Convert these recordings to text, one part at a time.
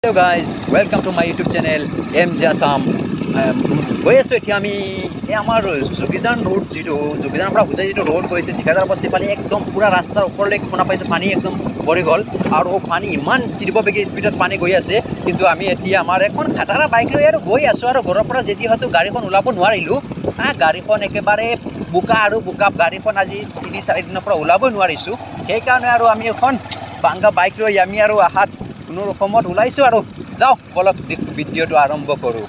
Hello guys, welcome to my YouTube channel MJ Assam. গৈ আছোঁ এতিয়া আমি এই আমাৰ যোগীজান ৰোড যিটো যোগীজানৰ পৰা বুজাই যিটো ৰোড গৈছে ঠিকাদাৰ বস্তি পানী একদম পুৰা ৰাস্তাৰ ওপৰলৈকে শুনা পাইছোঁ পানী একদম ভৰি গ'ল আৰু পানী ইমান তীব্ৰবেগী স্পীডত পানী গৈ আছে কিন্তু আমি এতিয়া আমাৰ এখন খাটাৰা বাইক লৈ আৰু গৈ আছোঁ আৰু ঘৰৰ পৰা যদি হয়তো গাড়ীখন ওলাব নোৱাৰিলোঁ গাড়ীখন একেবাৰে বোকা আৰু বোকা গাড়ীখন আজি 3-4 দিনৰ পৰা ওলাব নোৱাৰিছোঁ সেইকাৰণে আৰু আমি এখন বাংগা বাইক লৈ আমি আৰু আহাত কোনো ৰকমত ওলাইছোঁ আৰু যাওঁ বলক ভিডিঅ'টো আৰম্ভ কৰোঁ।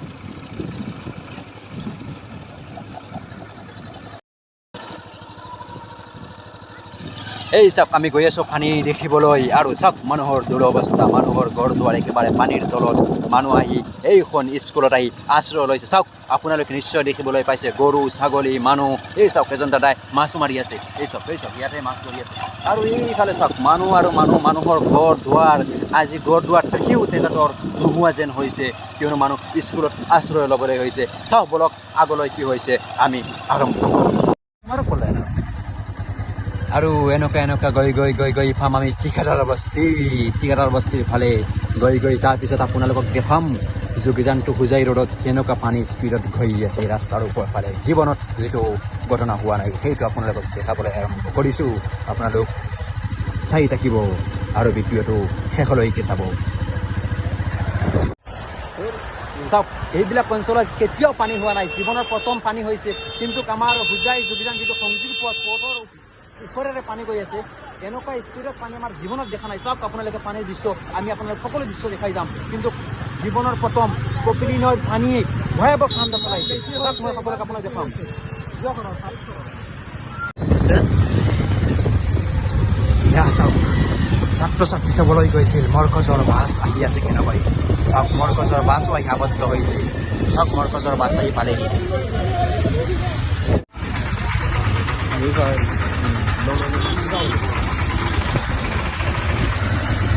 এই চাওক আমি গৈ আছোঁ পানী দেখিবলৈ আৰু চাওক মানুহৰ দুৰৱস্থা মানুহৰ ঘৰ দুৱাৰ একেবাৰে পানীৰ তলত মানুহ আহি এইখন স্কুলত আহি আশ্ৰয় লৈছে চাওক আপোনালোকে নিশ্চয় দেখিবলৈ পাইছে গৰু ছাগলী মানুহ এই চাওক এজন দাদাই মাছ মাৰি আছে এই চাওক ইয়াতে মাছ ধৰি আছে আৰু এইফালে চাওক মানুহ আৰু মানুহৰ ঘৰ দুৱাৰ আজি ঘৰ দুৱাৰ থাকিও তেখেতৰ নোহোৱা যেন হৈছে কিয়নো মানুহ স্কুলত আশ্ৰয় ল'বলৈ হৈছে চাওক বলক আগলৈ কি হৈছে আমি আৰম্ভ কৰোঁ আৰু এনেকুৱা গৈ পাম আমি ঠিকাদাৰ বস্তিৰ ফালে গৈ তাৰপিছত আপোনালোকক দেখাম যোগীজান টু হোজাই ৰোডত কেনেকুৱা পানী স্পীডত গৈ আছে ৰাস্তাৰ ওপৰ ফালে জীৱনত যিটো ঘটনা হোৱা নাই সেইটো আপোনালোকক দেখাবলৈ আৰম্ভ কৰিছোঁ আপোনালোক চাই থাকিব আৰু ভিডিঅ'টো শেষলৈকে চাব। চাওক এইবিলাক অঞ্চলত কেতিয়াও পানী হোৱা নাই জীৱনৰ প্ৰথম পানী হৈছে কিন্তু আমাৰ হোজাই যোগীজান যিটো সংযোগ পথৰ ওপৰেৰে পানী গৈ আছে এনেকুৱা স্পীডত পানী আমাৰ জীৱনত দেখা নাই চাওক আপোনালোকে পানীৰ দৃশ্য আমি আপোনালোক সকলো দৃশ্য দেখাই যাম কিন্তু জীৱনৰ প্ৰথম কপিলী নৈৰ পানীয়ে ভয়াৱহ কাণ্ড চলাইছে চাওক মই সকলোকে আপোনাক দেখাম চাওক ছাত্ৰ ছাত্ৰী থবলৈ গৈছিল মৰকজৰ বাছ আহি আছে কেনেকৈ চাওক মৰকজৰ বাছো আহি আবদ্ধ হৈছে চাওক মৰকজৰ বাছ আহি পালেহি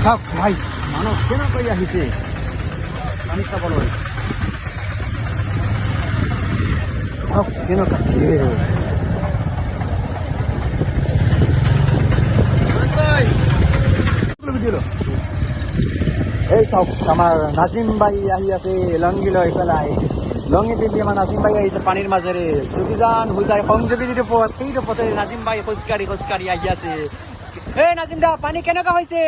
চাওক ভাই মানুহ কেনেকৈ আহিছে পানী চাবলৈ চাওক কেনেকুৱা এই চাওক আমাৰ নাজিম বাই আহি আছে লংগি লৈ পেলাই লঙি পিন্ধি আমাৰ নাজিম বাই আহিছে পানীৰ মাজেৰে যোগীজান হোজাই সংযোগী যিটো পথ সেইটো পথেৰে নাজিম বাই খোজকাঢ়ি আহি আছে এই নাজিম দা পানী কেনেকুৱা হৈছে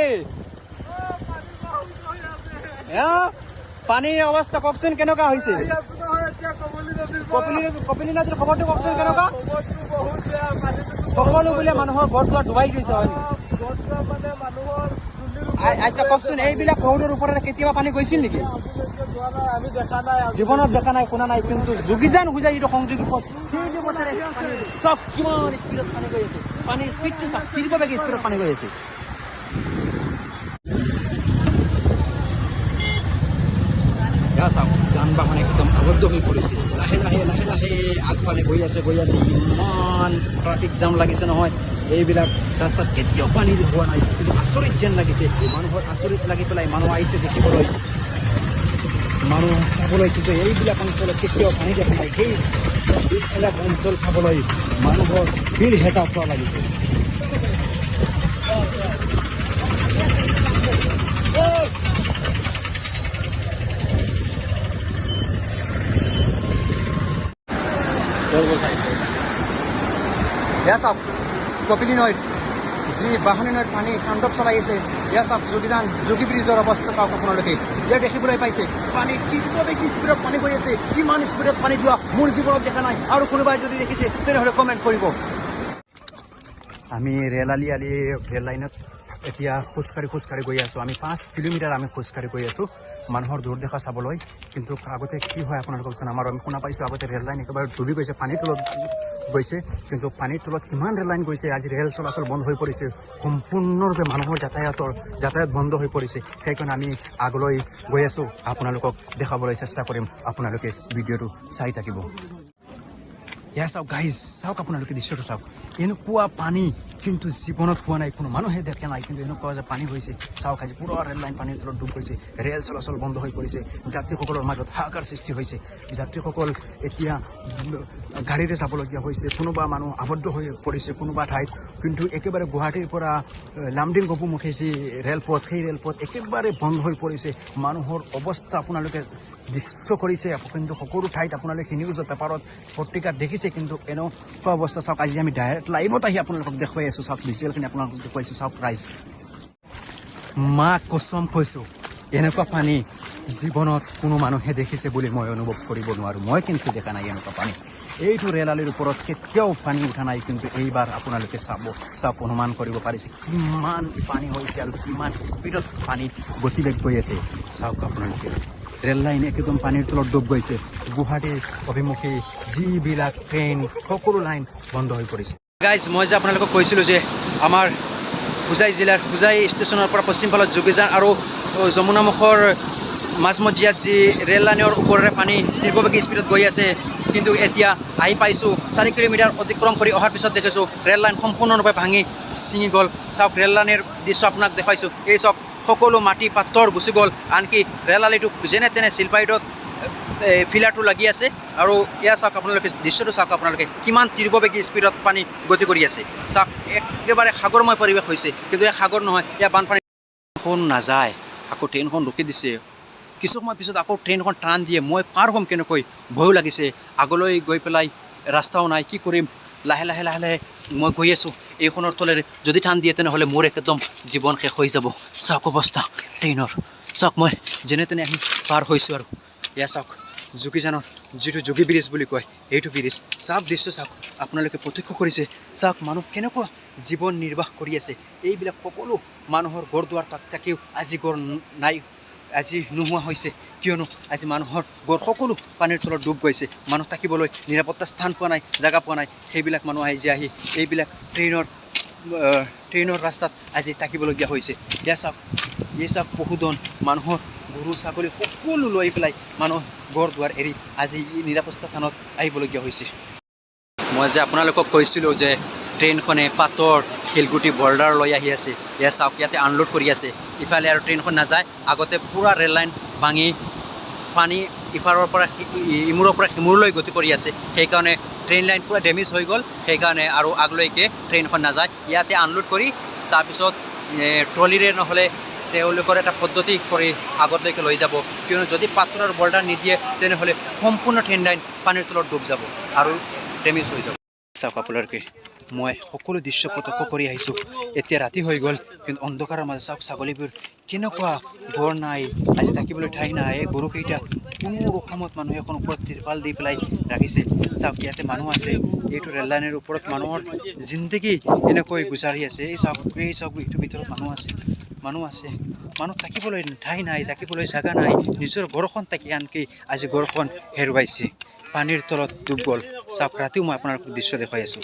পানীৰ অৱস্থা কওকচোন কেনেকুৱা হৈছে কপিলী নদীৰ খবৰটো কওকচোন কেনেকুৱা সকলো বোলে মানুহৰ ঘৰ দুৱাৰ ডুবাই গৈছে হয় আচ্ছা কওকচোন এইবিলাক পৌৰৰ ওপৰত কেতিয়াবা পানী গৈছিল নেকি জীৱনত দেখা নাই শুনা নাই কিন্তু যোগীজান হোজাই যিটো সংযোগী পথ সেইটো পথেৰে চব কিমান স্পীডত পানী গৈ আছে পানীৰ স্পীডটো চাওক তীব্ৰবেগী স্পীডত পানী গৈ আছে চাওক যান বাহন একদম আবদ্ধ হৈ পৰিছে লাহে আগফালে গৈ আছে ইমান ট্ৰাফিক জাম লাগিছে নহয় এইবিলাক ৰাস্তাত কেতিয়াও পানী হোৱা নাই কিন্তু আচৰিত যেন লাগিছে মানুহৰ আচৰিত লাগি পেলাই মানুহ আহিছে দেখিবলৈ মানুহ চাবলৈ কিন্তু এইবিলাক অঞ্চলত কেতিয়াও পানী দেখা নাই সেইবিলাক অঞ্চল চাবলৈ মানুহৰ ভিৰ হেঁচা পোৱা লাগিছে চাওক কপিলী নৈত যি বাহানী নৈত পানী তাণ্ডৱ চলাই আছে চাওক যোগীজান যোগী ব্ৰিজৰ অৱস্থা চাওক আপোনালোকে ইয়াত দেখিবলৈ পাইছে পানী তীব্ৰবেগী স্পীডত পানী গৈ আছে কিমান স্পীডত পানী যোৱা মোৰ জীৱনত দেখা নাই আৰু কোনোবাই যদি দেখিছে তেনেহ'লে কমেণ্ট কৰিব। আমি ৰেল লাইনত এতিয়া খোজকাঢ়ি গৈ আছোঁ আমি 5 কিলোমিটাৰ আমি খোজকাঢ়ি গৈ আছোঁ মানুহৰ দূৰ দেখা চাবলৈ কিন্তু আগতে কি হয় আপোনালোকচোন আমাৰ আমি শুনা পাইছোঁ আগতে ৰেল লাইন একেবাৰে ডুবি গৈছে পানীৰ তলত গৈছে কিন্তু পানীৰ তলত কিমান ৰেল লাইন গৈছে আজি ৰেল চলাচল বন্ধ হৈ পৰিছে সম্পূৰ্ণৰূপে মানুহৰ যাতায়াত বন্ধ হৈ পৰিছে সেইকাৰণে আমি আগলৈ গৈ আছোঁ আপোনালোকক দেখাবলৈ চেষ্টা কৰিম আপোনালোকে ভিডিঅ'টো চাই থাকিব। এয়া চাওক গাইজ, চাওক আপোনালোকে দৃশ্যটো চাওক, এনেকুৱা পানী কিন্তু জীৱনত হোৱা নাই, কোনো মানুহে দেখা নাই, কিন্তু এনেকুৱা যে পানী হৈছে। চাওক আজি পুৰা ৰেল লাইন পানীৰ তলত ডুব গৈছে, ৰেল চলাচল বন্ধ হৈ পৰিছে, যাত্ৰীসকলৰ মাজত হাহাকাৰ সৃষ্টি হৈছে। যাত্ৰীসকল এতিয়া গাড়ীৰে যাবলগীয়া হৈছে, কোনোবা মানুহ আবদ্ধ হৈ পৰিছে কোনোবা ঠাইত। কিন্তু একেবাৰে গুৱাহাটীৰ পৰা লামডিং গপুমুখী যি ৰেলপথ, সেই ৰেলপথ একেবাৰে বন্ধ হৈ পৰিছে। মানুহৰ অৱস্থা আপোনালোকে দৃশ্য কৰিছে, কিন্তু সকলো ঠাইত আপোনালোকে নিউজৰ পেপাৰত পত্ৰিকাত দেখিছে, কিন্তু এনেকুৱা অৱস্থা। চাওক আজি আমি ডাইৰেক্ট লাইভত আহি আপোনালোকক দেখুৱাই আছোঁ। চাওক ভিজুৱেলখিনি আপোনালোকক দেখুৱাইছোঁ। চাওক ৰাইজ, মা কচম কৈছোঁ, এনেকুৱা পানী জীৱনত কোনো মানুহে দেখিছে বুলি মই অনুভৱ কৰিব নোৱাৰোঁ। মই কিন্তু দেখা নাই এনেকুৱা পানী। এইটো ৰেলালিৰ ওপৰত কেতিয়াও পানী উঠা নাই, কিন্তু এইবাৰ আপোনালোকে চাওক অনুমান কৰিব পাৰিছে কিমান পানী হৈছে আৰু কিমান স্পীডত পানী গতিবেগ গৈ আছে। চাওক আপোনালোকে, ৰেল লাইন একদম পানীৰ তলত ডুব গৈছে। গুৱাহাটীৰ অভিমুখী যিবিলাক ট্ৰেইন সকলো লাইন বন্ধ হৈ পৰিছে। গাইজ, মই যে আপোনালোকক কৈছিলোঁ যে আমাৰ হোজাই জিলাৰ হোজাই ষ্টেচনৰ পৰা পশ্চিম ফালত যোগীজান আৰু যমুনামুখৰ মাজমজিয়াত যি ৰেল লাইনৰ ওপৰেৰে পানী তীব্ৰবেগী স্পীডত গৈ আছে, কিন্তু এতিয়া আহি পাইছোঁ 4 কিলোমিটাৰ অতিক্ৰম কৰি অহাৰ পিছত দেখিছোঁ ৰেল লাইন সম্পূৰ্ণৰূপে ভাঙি ছিঙি গ'ল। চাওক ৰেল লাইনৰ দৃশ্য আপোনাক দেখাইছোঁ। এই চাওক সকলো মাটি পাথৰ গুচি গ'ল, আনকি ৰেলালিটো যেনে তেনে চিলপাইডত ফিলাৰটো লাগি আছে। আৰু এয়া চাওক আপোনালোকে দৃশ্যটো চাওক, আপোনালোকে কিমান তীব্ৰবেগী স্পীডত পানী গতি কৰি আছে। চাওক একেবাৰে সাগৰময় পৰিৱেশ হৈছে, কিন্তু এই সাগৰ নহয়, এয়া বানপানী। ট্ৰেইনখন নাযায়, আকৌ ট্ৰেইনখন ৰখি দিছে। কিছু সময় পিছত আকৌ ট্ৰেইনখন টান দিয়ে। মই পাৰ হ'ম কেনেকৈ, ভয়ো লাগিছে। আগলৈ গৈ পেলাই ৰাস্তাও নাই, কি কৰিম। লাহে লাহে লাহে লাহে মই গৈ আছোঁ এইখনৰ তলেৰে। যদি টান দিয়ে তেনেহ'লে মোৰ একদম জীৱন শেষ হৈ যাব। চাওক অৱস্থা ট্ৰেইনৰ, চাওক মই যেনে তেনে আহি পাৰ হৈছোঁ। আৰু এয়া চাওক যোগীজানৰ যিটো যোগী ব্ৰিজ বুলি কয়, এইটো ব্ৰিজ। চাওক দৃশ্য চাওক, আপোনালোকে প্ৰত্যক্ষ কৰিছে। চাওক মানুহ কেনেকুৱা জীৱন নিৰ্বাহ কৰি আছে। এইবিলাক সকলো মানুহৰ ঘৰ দুৱাৰ থাকিও আজি ঘৰ নাই, আজি নোহোৱা হৈছে, কিয়নো আজি মানুহৰ ঘৰ সকলো পানীৰ তলত ডুব গৈছে। মানুহ থাকিবলৈ নিৰাপত্তা স্থান পোৱা নাই, জেগা পোৱা নাই। সেইবিলাক মানুহ আহি এইবিলাক ট্ৰেইনৰ ৰাস্তাত আজি থাকিবলগীয়া হৈছে। এয়া চাওক, এই চাওক পশুধন, মানুহৰ গৰু ছাগলী সকলো লৈ পেলাই মানুহ ঘৰ দুৱাৰ এৰি আজি নিৰাপত্তা স্থানত আহিবলগীয়া হৈছে। মই যে আপোনালোকক কৈছিলোঁ যে ট্ৰেইনখনে পাথৰ শিলগুটি বৰ্ডাৰ লৈ আহি আছে। এয়া চাওক ইয়াতে আনলোড কৰি আছে। ইফালে আৰু ট্ৰেইনখন নাযায়। আগতে পূৰা ৰেল লাইন ভাঙি পানী ইপাৰৰ পৰা ইমূৰৰ পৰা সিমূৰলৈ গতি কৰি আছে। সেইকাৰণে ট্ৰেইন লাইন পূৰা ডেমেজ হৈ গ'ল। সেইকাৰণে আৰু আগলৈকে ট্ৰেইনখন নাযায়। ইয়াতে আনলোড কৰি তাৰপিছত ট্ৰলিৰে নহ'লে তেওঁলোকৰ এটা পদ্ধতি কৰি আগলৈকে লৈ যাব, কিয়নো যদি পাথৰৰ বৰ্ডাৰ নিদিয়ে তেনেহ'লে সম্পূৰ্ণ ট্ৰেইন লাইন পানীৰ তলত ডুব যাব আৰু ডেমেজ হৈ যাব। চাওক আপোনালোকে, মই সকলো দৃশ্য প্ৰত্যক্ষ কৰি আহিছোঁ। এতিয়া ৰাতি হৈ গ'ল, কিন্তু অন্ধকাৰৰ মাজত চাওক ছাগলীবোৰ কেনেকুৱা, ঘৰ নাই, আজি থাকিবলৈ ঠাই নাই। এই গৰুকেইটা কোনো ৰকমত মানুহে এখন ওপৰত ত্ৰিপাল দি পেলাই ৰাখিছে। চাওক ইয়াতে মানুহ আছে, এইটো ৰেল লাইনৰ ওপৰত মানুহৰ জিন্দগী এনেকৈ গুজাৰি আছে। এই চাওক এইটোৰ ভিতৰত মানুহ আছে, মানুহ থাকিবলৈ ঠাই নাই, থাকিবলৈ জাগা নাই। নিজৰ ঘৰখন থাকি আনকি আজি ঘৰখন হেৰুৱাইছে, পানীৰ তলত ডুব গ'ল। চাওক ৰাতিও মই আপোনালোকক দৃশ্য দেখুৱাই আছোঁ।